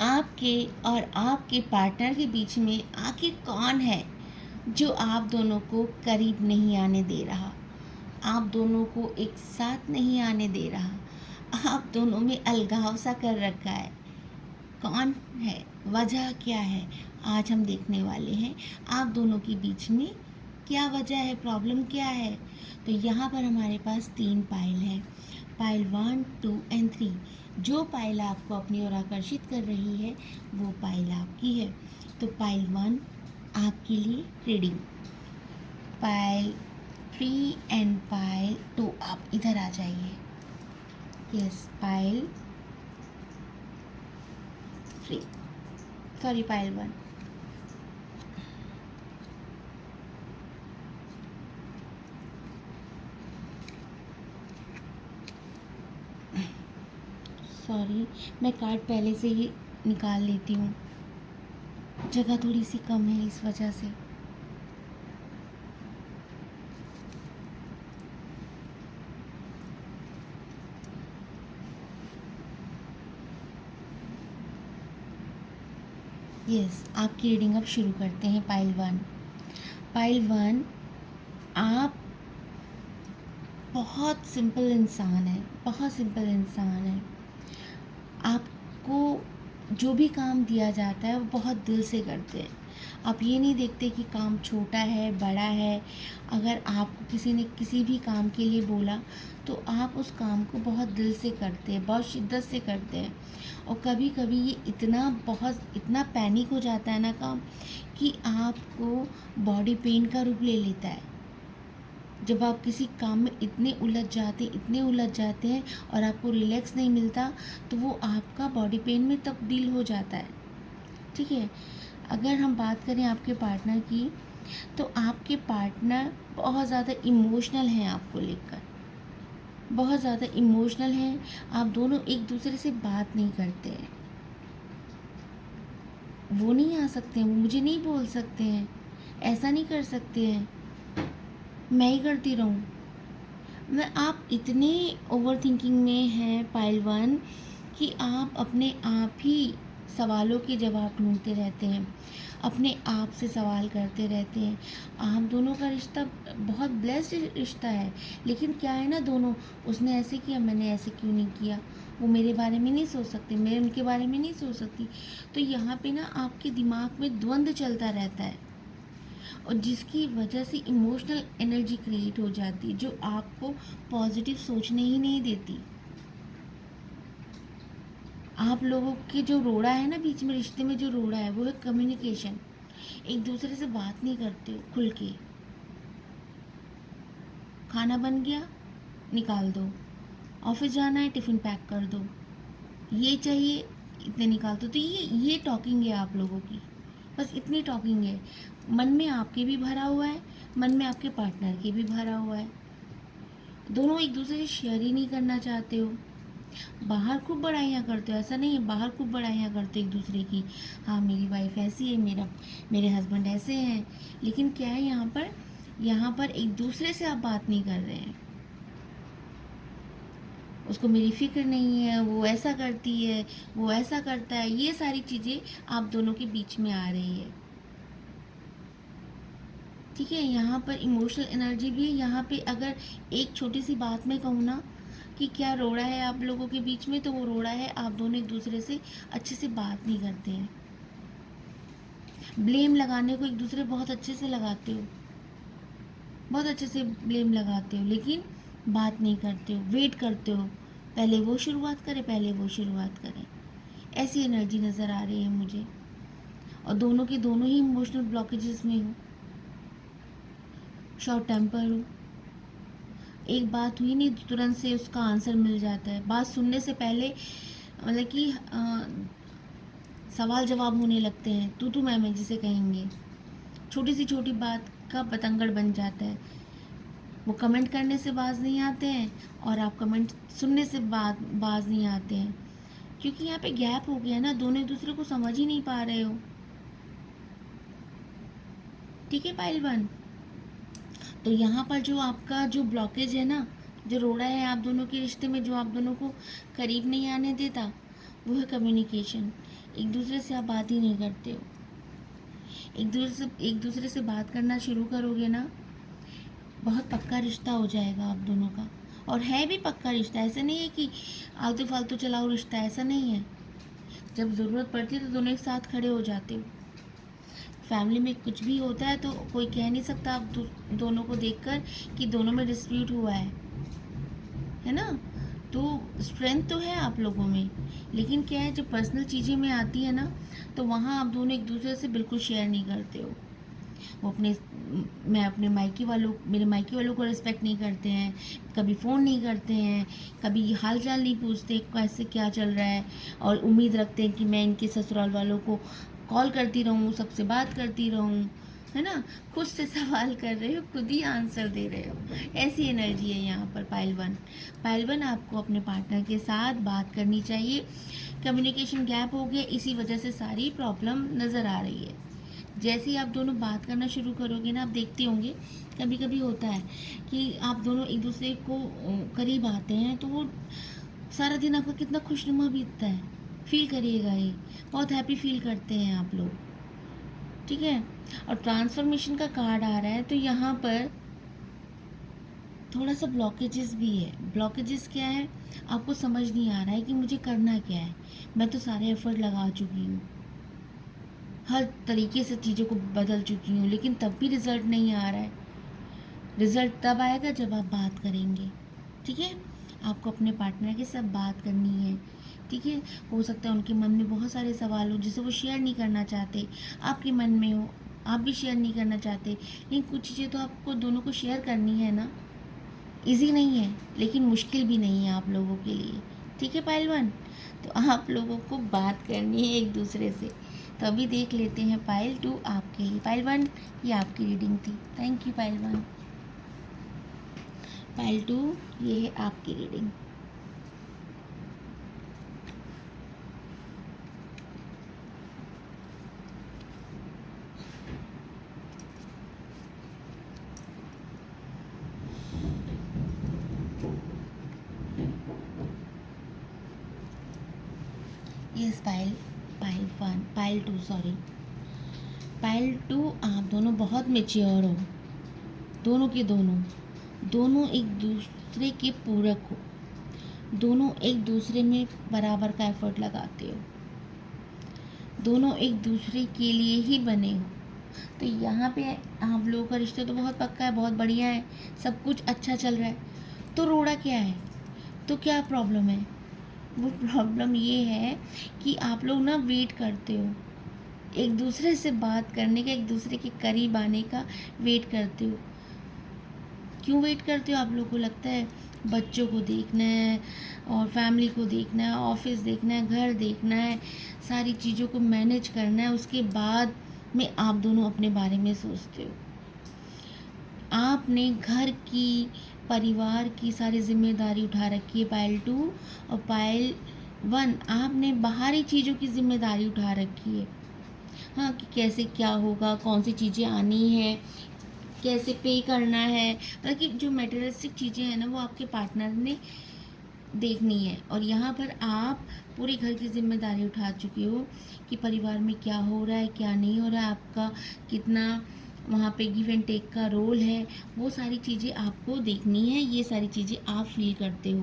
आपके और आपके पार्टनर के बीच में आखिर कौन है जो आप दोनों को करीब नहीं आने दे रहा, आप दोनों को एक साथ नहीं आने दे रहा, आप दोनों में अलगाव सा कर रखा है? कौन है, वजह क्या है? आज हम देखने वाले हैं आप दोनों के बीच में क्या वजह है, प्रॉब्लम क्या है। तो यहाँ पर हमारे पास 3 पायल हैं, पायल 1, 2 एंड 3। जो पायल आपको अपनी ओर आकर्षित कर रही है वो पायल आपकी है। तो पायल 1 आपके लिए रीडिंग, पायल 3 एंड पायल 2 आप इधर आ जाइए। यस, पायल 3, सॉरी पायल 1। सॉरी, मैं कार्ड पहले से ही निकाल लेती हूँ, जगह थोड़ी सी कम है इस वजह से। यस, आपकी रीडिंग अब शुरू करते हैं। पाइल 1, पाइल 1, आप बहुत सिंपल इंसान है, बहुत सिंपल इंसान है। आपको जो भी काम दिया जाता है वो बहुत दिल से करते हैं। आप ये नहीं देखते कि काम छोटा है बड़ा है। अगर आपको किसी ने किसी भी काम के लिए बोला तो आप उस काम को बहुत दिल से करते हैं, बहुत शिद्दत से करते हैं। और कभी कभी ये इतना पैनिक हो जाता है ना काम, कि आपको बॉडी पेन का रूप ले लेता है। जब आप किसी काम में इतने उलझ जाते हैं और आपको रिलैक्स नहीं मिलता, तो वो आपका बॉडी पेन में तब्दील हो जाता है। ठीक है, अगर हम बात करें आपके पार्टनर की, तो आपके पार्टनर बहुत ज़्यादा इमोशनल हैं आपको लेकर, बहुत ज़्यादा इमोशनल हैं। आप दोनों एक दूसरे से बात नहीं करते हैं। वो नहीं आ सकते हैं, वो मुझे नहीं बोल सकते हैं, ऐसा नहीं कर सकते हैं, मैं ही करती रहूँ। मैं आप इतने ओवर थिंकिंग में हैं पाइल 1 कि आप अपने आप ही सवालों के जवाब ढूंढते रहते हैं, अपने आप से सवाल करते रहते हैं। आप दोनों का रिश्ता बहुत ब्लेस्ड रिश्ता है, लेकिन क्या है ना, दोनों, उसने ऐसे किया, मैंने ऐसे क्यों नहीं किया, वो मेरे बारे में नहीं सोच सकते, मैं उनके बारे में नहीं सोच सकती। तो यहाँ पे ना आपके दिमाग में द्वंद्व चलता रहता है, और जिसकी वजह से इमोशनल एनर्जी क्रिएट हो जाती है जो आपको पॉजिटिव सोचने ही नहीं देती। आप लोगों के जो रोड़ा है ना बीच में, रिश्ते में जो रोड़ा है, वो है कम्युनिकेशन। एक दूसरे से बात नहीं करते हो खुल के। खाना बन गया, निकाल दो। ऑफिस जाना है, टिफ़िन पैक कर दो। ये चाहिए, इतने निकाल दो। तो ये टॉकिंग है आप लोगों की, बस इतनी टॉकिंग है। मन में आपके भी भरा हुआ है, मन में आपके पार्टनर के भी भरा हुआ है। दोनों एक दूसरे से शेयर ही नहीं करना चाहते हो। बाहर खूब बड़ाइयाँ करते हो, ऐसा नहीं है, बाहर खूब बड़ाइयाँ करते हो एक दूसरे की। हाँ, मेरी वाइफ ऐसी है, मेरे हस्बैंड ऐसे हैं। लेकिन क्या है, यहाँ पर एक दूसरे से आप बात नहीं कर रहे हैं। उसको मेरी फिक्र नहीं है, वो ऐसा करती है, वो ऐसा करता है, ये सारी चीज़ें आप दोनों के बीच में आ रही है। ठीक है, यहाँ पर इमोशनल एनर्जी भी है। यहाँ पे अगर एक छोटी सी बात में कहूँ ना कि क्या रोड़ा है आप लोगों के बीच में, तो वो रोड़ा है आप दोनों एक दूसरे से अच्छे से बात नहीं करते हैं। ब्लेम लगाने को एक दूसरे बहुत अच्छे से लगाते हो, बहुत अच्छे से ब्लेम लगाते हो, लेकिन बात नहीं करते हो, वेट करते हो, पहले वो शुरुआत करे, पहले वो शुरुआत करें। ऐसी एनर्जी नज़र आ रही है मुझे। और दोनों के दोनों ही इमोशनल ब्लॉकेजेस में हो, शॉर्ट टेम्पर हो। एक बात हुई नहीं, तुरंत से उसका आंसर मिल जाता है। बात सुनने से पहले मतलब कि सवाल जवाब होने लगते हैं, तू मैं जिसे कहेंगे। छोटी सी छोटी बात का बतंगड़ बन जाता है। वो कमेंट करने से बाज नहीं आते हैं, और आप कमेंट सुनने से बाज नहीं आते हैं, क्योंकि यहाँ पे गैप हो गया ना, दोनों एक दूसरे को समझ ही नहीं पा रहे हो। ठीक है पाइल 1, तो यहाँ पर जो आपका जो ब्लॉकेज है ना, जो रोड़ा है आप दोनों के रिश्ते में, जो आप दोनों को करीब नहीं आने देता, वो है कम्युनिकेशन। एक दूसरे से आप बात ही नहीं करते हो। एक दूसरे से बात करना शुरू करोगे ना, बहुत पक्का रिश्ता हो जाएगा आप दोनों का। और है भी पक्का रिश्ता, ऐसा नहीं है कि आलतू फालतू चलाओ रिश्ता, ऐसा नहीं है। जब ज़रूरत पड़ती है तो दोनों एक साथ खड़े हो जाते हो। फैमिली में कुछ भी होता है तो कोई कह नहीं सकता आप दोनों को देखकर कि दोनों में डिस्प्यूट हुआ है ना। तो स्ट्रेंथ तो है आप लोगों में, लेकिन क्या है, जब पर्सनल चीज़ें में आती है ना, तो वहाँ आप दोनों एक दूसरे से बिल्कुल शेयर नहीं करते हो। वो मेरे मायके वालों को रिस्पेक्ट नहीं करते हैं, कभी फ़ोन नहीं करते हैं, कभी हाल चाल नहीं पूछते कैसे क्या चल रहा है, और उम्मीद रखते हैं कि मैं इनके ससुराल वालों को कॉल करती रहूँ, सबसे बात करती रहूँ, है ना। खुद से सवाल कर रहे हो, खुद ही आंसर दे रहे हो, ऐसी एनर्जी है यहाँ पर। पाइल वन आपको अपने पार्टनर के साथ बात करनी चाहिए। कम्युनिकेशन गैप हो गया, इसी वजह से सारी प्रॉब्लम नज़र आ रही है। जैसे ही आप दोनों बात करना शुरू करोगे ना, आप देखते होंगे कभी कभी होता है कि आप दोनों एक दूसरे को करीब आते हैं तो वो सारा दिन आपका कितना खुशनुमा बीतता है, फील करिएगा, ये बहुत हैप्पी फील करते हैं आप लोग, ठीक है। और ट्रांसफॉर्मेशन का कार्ड आ रहा है, तो यहाँ पर थोड़ा सा ब्लॉकेजेस भी है। ब्लॉकेजेस क्या है, आपको समझ नहीं आ रहा है कि मुझे करना क्या है। मैं तो सारे एफर्ट लगा चुकी हूँ, हर तरीके से चीज़ों को बदल चुकी हूँ, लेकिन तब भी रिज़ल्ट नहीं आ रहा है। रिज़ल्ट तब आएगा जब आप बात करेंगे, ठीक है। आपको अपने पार्टनर के साथ बात करनी है, ठीक है। हो सकता है उनके मन में बहुत सारे सवाल हो जिसे वो शेयर नहीं करना चाहते, आपके मन में हो, आप भी शेयर नहीं करना चाहते, लेकिन कुछ चीज़ें तो आपको दोनों को शेयर करनी है ना। ईजी नहीं है, लेकिन मुश्किल भी नहीं है आप लोगों के लिए, ठीक है पाइल 1। तो आप लोगों को बात करनी है एक दूसरे से। तो अभी देख लेते हैं पाइल 2 आपके लिए। पाइल 1 ये आपकी रीडिंग थी, थैंक यू पाइल 1। पाइल 2 ये है आपकी reading. Yes pile 2 sorry. Pile 2 आप दोनों बहुत मेच्योर हो, दोनों के दोनों एक दूसरे के पूरक हो, दोनों एक दूसरे में बराबर का एफर्ट लगाते हो, दोनों एक दूसरे के लिए ही बने हो। तो यहाँ पे आप लोगों का रिश्ता तो बहुत पक्का है, बहुत बढ़िया है, सब कुछ अच्छा चल रहा है। तो रोड़ा क्या है, तो क्या प्रॉब्लम है? वो प्रॉब्लम ये है कि आप लोग ना वेट करते हो, एक दूसरे से बात करने का, एक दूसरे के करीब आने का वेट करते हो। क्यों वेट करते हो? आप लोग को लगता है बच्चों को देखना है, और फैमिली को देखना है, ऑफिस देखना है, घर देखना है, सारी चीज़ों को मैनेज करना है, उसके बाद में आप दोनों अपने बारे में सोचते हो। आपने घर की, परिवार की सारी जिम्मेदारी उठा रखी है पाइल 2, और पाइल 1 आपने बाहरी चीज़ों की जिम्मेदारी उठा रखी है। हाँ, कि कैसे क्या होगा, कौन सी चीज़ें आनी है, कैसे पे करना है, मतलब कि जो मटेरियलिस्टिक चीज़ें हैं ना, वो आपके पार्टनर ने देखनी है। और यहाँ पर आप पूरे घर की जिम्मेदारी उठा चुके हो कि परिवार में क्या हो रहा है, क्या नहीं हो रहा है, आपका कितना वहाँ पे गिव एंड टेक का रोल है, वो सारी चीज़ें आपको देखनी है, ये सारी चीज़ें आप फील करते हो।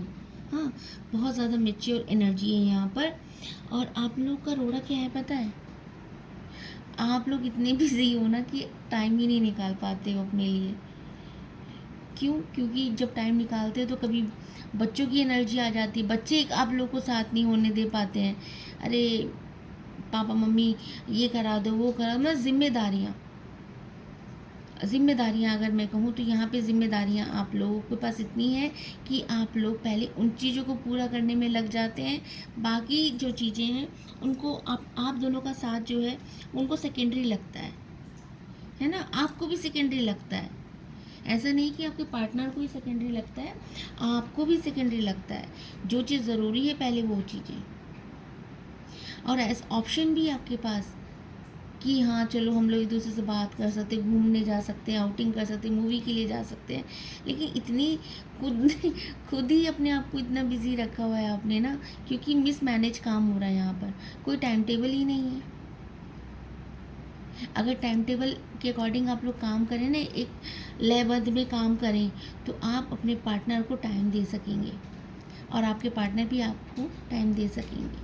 हाँ, बहुत ज़्यादा मेच्योर एनर्जी है यहाँ पर। और आप लोग का रोड़ा क्या है पता है? आप लोग इतने बिजी हो ना कि टाइम ही नहीं निकाल पाते हो अपने लिए। क्यों? क्योंकि जब टाइम निकालते हो तो कभी बच्चों की एनर्जी आ जाती है, बच्चे आप लोग को साथ नहीं होने दे पाते हैं। अरे पापा मम्मी ये करा दो, वो करा दो, मतलब जिम्मेदारियाँ अगर मैं कहूँ तो यहाँ पे जिम्मेदारियाँ आप लोगों के पास इतनी है कि आप लोग पहले उन चीज़ों को पूरा करने में लग जाते हैं। बाकी जो चीज़ें हैं उनको आप दोनों का साथ जो है उनको सेकेंडरी लगता है ना। आपको भी सेकेंडरी लगता है, ऐसा नहीं कि आपके पार्टनर को ही सेकेंडरी लगता है, आपको भी सेकेंडरी लगता है। जो चीज़ ज़रूरी है पहले वो चीज़ें, और ऐसा ऑप्शन भी आपके पास कि हाँ चलो हम लोग एक दूसरे से बात कर सकते, घूमने जा सकते हैं, आउटिंग कर सकते हैं, मूवी के लिए जा सकते हैं। लेकिन इतनी खुद खुद ही अपने आप को इतना बिजी रखा हुआ है आपने ना, क्योंकि मिसमैनेज काम हो रहा है यहाँ पर, कोई टाइम टेबल ही नहीं है। अगर टाइम टेबल के अकॉर्डिंग आप लोग काम करें ना, एक लयबद्ध में काम करें, तो आप अपने पार्टनर को टाइम दे सकेंगे और आपके पार्टनर भी आपको टाइम दे सकेंगे।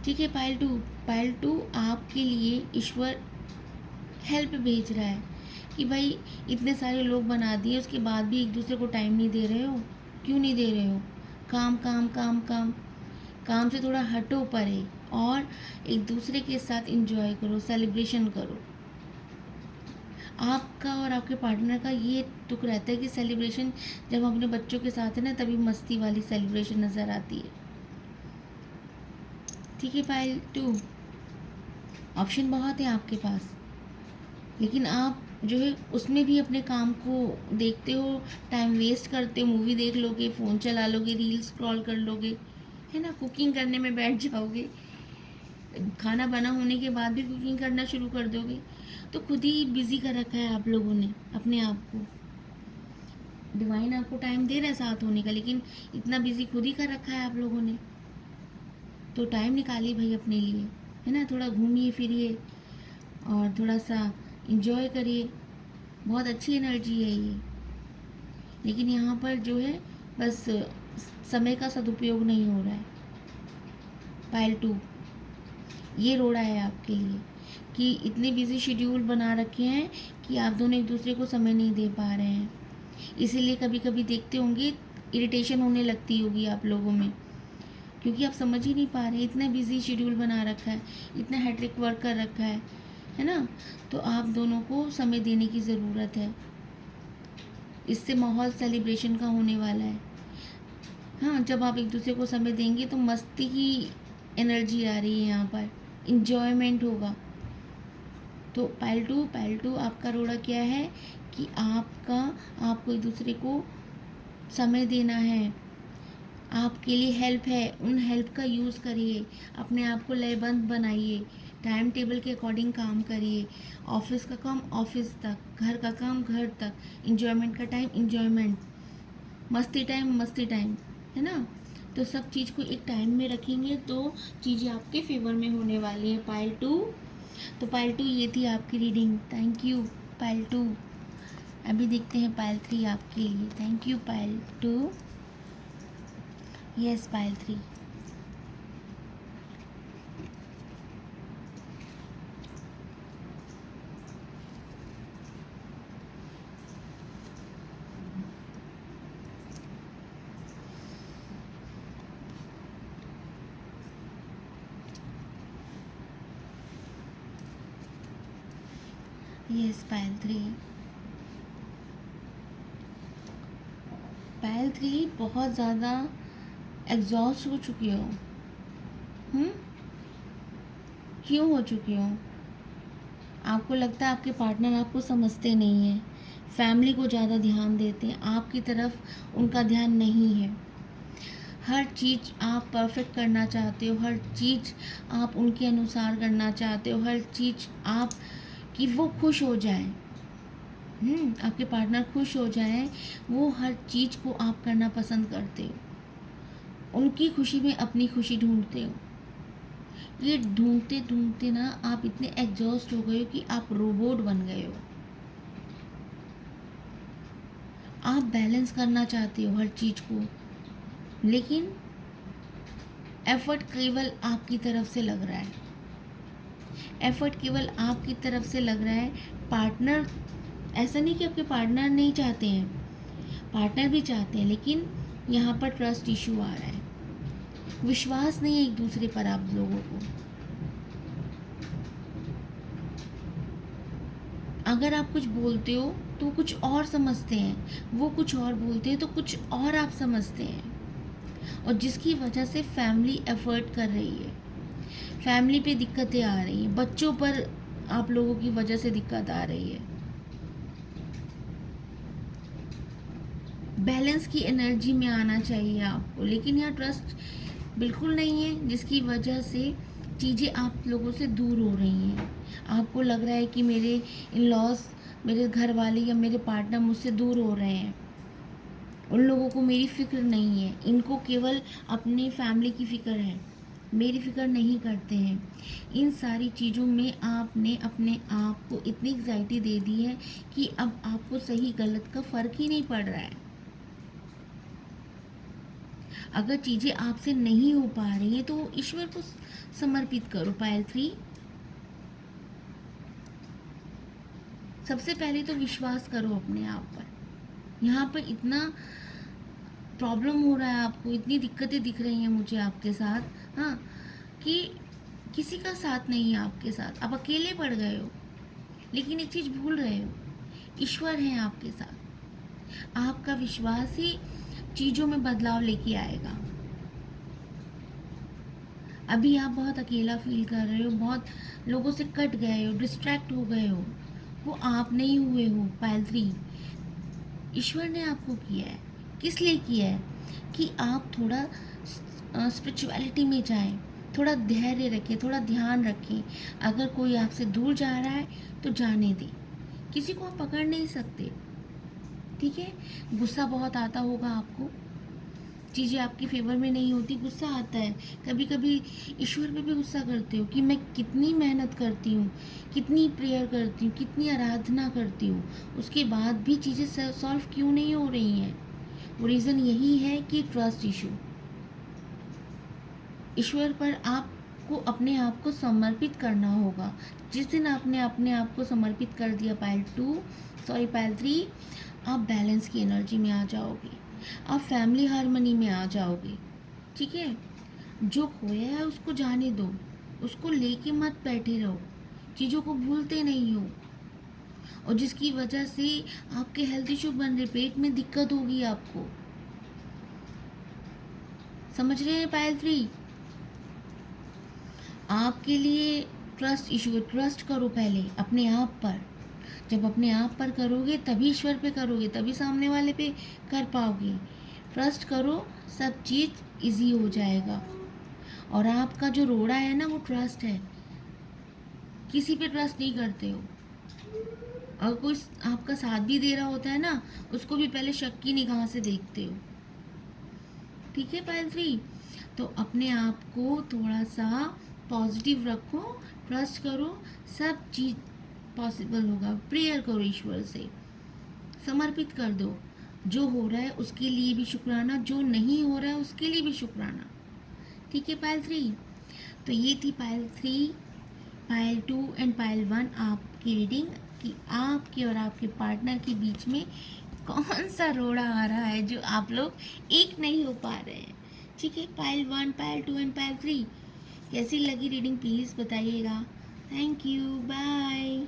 ठीक है पायल टू आपके लिए ईश्वर हेल्प भेज रहा है कि भाई इतने सारे लोग बना दिए, उसके बाद भी एक दूसरे को टाइम नहीं दे रहे हो। क्यों नहीं दे रहे हो? काम काम काम काम, काम से थोड़ा हटो परे और एक दूसरे के साथ एंजॉय करो, सेलिब्रेशन करो। आपका और आपके पार्टनर का ये तुक रहता है कि सेलिब्रेशन जब हम अपने बच्चों के साथ है ना, तभी मस्ती वाली सेलिब्रेशन नज़र आती है। ठीक है पायल टू, ऑप्शन बहुत है आपके पास, लेकिन आप जो है उसमें भी अपने काम को देखते हो, टाइम वेस्ट करते हो, मूवी देख लोगे, फ़ोन चला लोगे, रील स्क्रॉल कर लोगे, है ना, कुकिंग करने में बैठ जाओगे, खाना बना होने के बाद भी कुकिंग करना शुरू कर दोगे। तो खुद ही बिज़ी कर रखा है आप लोगों ने अपने आप को। डिवाइन आपको टाइम दे रहा है साथ होने का, लेकिन इतना बिज़ी खुद ही कर रखा है आप लोगों ने। तो टाइम निकालिए भाई अपने लिए, है ना, थोड़ा घूमिए फिरिए और थोड़ा सा इंजॉय करिए। बहुत अच्छी एनर्जी है ये, लेकिन यहाँ पर जो है बस समय का सदुपयोग नहीं हो रहा है। पायल टू, ये रोड़ा है आपके लिए कि इतने बिजी शेड्यूल बना रखे हैं कि आप दोनों एक दूसरे को समय नहीं दे पा रहे हैं। इसीलिए कभी कभी देखते होंगे इरिटेशन होने लगती होगी आप लोगों में, क्योंकि आप समझ ही नहीं पा रहे, इतना बिजी शेड्यूल बना रखा है, इतना हैट्रिक वर्क कर रखा है ना। तो आप दोनों को समय देने की ज़रूरत है, इससे माहौल सेलिब्रेशन का होने वाला है। हाँ, जब आप एक दूसरे को समय देंगे तो मस्ती की एनर्जी आ रही है यहाँ पर, इंजॉयमेंट होगा। तो पायल टू आपका रोड़ा क्या है कि आपको एक दूसरे को समय देना है, आपके लिए हेल्प है, उन हेल्प का यूज़ करिए, अपने आप को लयबंद बनाइए, टाइम टेबल के अकॉर्डिंग काम करिए, ऑफिस का काम ऑफिस तक, घर का काम घर तक, इंजॉयमेंट का टाइम इंजॉयमेंट, मस्ती टाइम, है ना। तो सब चीज़ को एक टाइम में रखेंगे तो चीज़ें आपके फेवर में होने वाली हैं पायल टू। तो पायल टू ये थी आपकी reading, thank you pile two. अभी देखते हैं पायल थ्री आपके लिए। Thank you pile two. Yes pile three, yes pile three. Pile three बहुत ज़्यादा एग्जॉस्ट हो चुकी हो। क्यों हो चुकी हो? आपको लगता है आपके पार्टनर आपको समझते नहीं हैं, फैमिली को ज़्यादा ध्यान देते हैं, आपकी तरफ उनका ध्यान नहीं है। हर चीज़ आप परफेक्ट करना चाहते हो, हर चीज़ आप उनके अनुसार करना चाहते हो, हर चीज़ आप कि वो खुश हो जाए, आपके पार्टनर खुश हो जाए, वो हर चीज़ को आप करना पसंद करते हो, उनकी खुशी में अपनी खुशी ढूंढते हो। ये ढूंढते ढूंढते ना आप इतने एग्जॉस्ट हो गए हो कि आप रोबोट बन गए हो। आप बैलेंस करना चाहते हो हर चीज़ को, लेकिन एफर्ट केवल आपकी तरफ से लग रहा है, एफर्ट केवल आपकी तरफ से लग रहा है। पार्टनर, ऐसा नहीं कि आपके पार्टनर नहीं चाहते हैं, पार्टनर भी चाहते हैं, लेकिन यहाँ पर ट्रस्ट इशू आ रहा है, विश्वास नहीं है एक दूसरे पर आप लोगों को। अगर आप कुछ बोलते हो तो कुछ और समझते हैं, वो कुछ और बोलते हैं तो कुछ और आप समझते हैं, और जिसकी वजह से फैमिली एफर्ट कर रही है, फैमिली पे दिक्कतें आ रही हैं, बच्चों पर आप लोगों की वजह से दिक्कत आ रही है। बैलेंस की एनर्जी में आना चाहिए आपको, लेकिन यहाँ ट्रस्ट बिल्कुल नहीं है, जिसकी वजह से चीज़ें आप लोगों से दूर हो रही हैं। आपको लग रहा है कि मेरे इन-लॉज़, मेरे घर वाले या मेरे पार्टनर मुझसे दूर हो रहे हैं। उन लोगों को मेरी फ़िक्र नहीं है, इनको केवल अपनी फैमिली की फ़िक्र है, मेरी फ़िक्र नहीं करते हैं। इन सारी चीज़ों में आपने अपने आप को इतनी एंग्ज़ायटी दे दी है कि अब आपको सही गलत का फ़र्क ही नहीं पड़ रहा है। अगर चीज़ें आपसे नहीं हो पा रही हैं तो ईश्वर को समर्पित करो। पायल 3, सबसे पहले तो विश्वास करो अपने आप पर। यहाँ पर इतना प्रॉब्लम हो रहा है आपको, इतनी दिक्कतें दिख रही हैं मुझे आपके साथ, हाँ, कि किसी का साथ नहीं है आपके साथ, आप अकेले पड़ गए हो। लेकिन एक चीज़ भूल रहे हो, ईश्वर है आपके साथ। आपका विश्वास ही चीज़ों में बदलाव लेके आएगा। अभी आप बहुत अकेला फील कर रहे हो, बहुत लोगों से कट गए हो, डिस्ट्रैक्ट हो गए हो, वो आप नहीं हुए हो। पायल 3, ईश्वर ने आपको किया है। किस लिए किया है? कि आप थोड़ा स्पिरिचुअलिटी में जाएं, थोड़ा धैर्य रखें, थोड़ा ध्यान रखें। अगर कोई आपसे दूर जा रहा है तो जाने दें, किसी को आप पकड़ नहीं सकते, ठीक है। गुस्सा बहुत आता होगा आपको, चीज़ें आपकी फेवर में नहीं होती, गुस्सा आता है। कभी कभी ईश्वर पे भी गुस्सा करते हो कि मैं कितनी मेहनत करती हूँ, कितनी प्रेयर करती हूँ, कितनी आराधना करती हूँ, उसके बाद भी चीज़ें सॉल्व क्यों नहीं हो रही हैं। वो रीज़न यही है कि ट्रस्ट इशू। ईश्वर पर आपको अपने आप को समर्पित करना होगा। जिस दिन आपने अपने आप को समर्पित कर दिया पायल 3, आप बैलेंस की एनर्जी में आ जाओगे, आप फैमिली हार्मनी में आ जाओगे, ठीक है। जो खोया है उसको जाने दो, उसको लेके मत बैठे रहो, चीज़ों को भूलते नहीं हो। और जिसकी वजह से आपके हेल्थ इशू बन रहे, पेट में दिक्कत होगी आपको, समझ रहे हैं पायल 3। आपके लिए ट्रस्ट इशू है, ट्रस्ट करो पहले अपने आप पर। जब अपने आप पर करोगे तभी ईश्वर पे करोगे, तभी सामने वाले पे कर पाओगे। ट्रस्ट करो, सब चीज़ इजी हो जाएगा। और आपका जो रोड़ा है ना, वो ट्रस्ट है। किसी पे ट्रस्ट नहीं करते हो। अगर कोई आपका साथ भी दे रहा होता है ना, उसको भी पहले शक की निगाह से देखते हो, ठीक है पायल 3। तो अपने आप को थोड़ा सा पॉजिटिव रखो, ट्रस्ट करो, सब चीज़ पॉसिबल होगा। प्रेयर करो, ईश्वर से समर्पित कर दो। जो हो रहा है उसके लिए भी शुक्राना, जो नहीं हो रहा है उसके लिए भी शुक्राना, ठीक है पायल 3। तो ये थी पायल 3, पायल 2 एंड पायल 1 आपकी रीडिंग कि आपके और आपके पार्टनर के बीच में कौन सा रोड़ा आ रहा है जो आप लोग एक नहीं हो पा रहे हैं, ठीक है। पायल 1, पायल 2 एंड पायल 3 कैसी लगी रीडिंग प्लीज़ बताइएगा। Thank you, bye.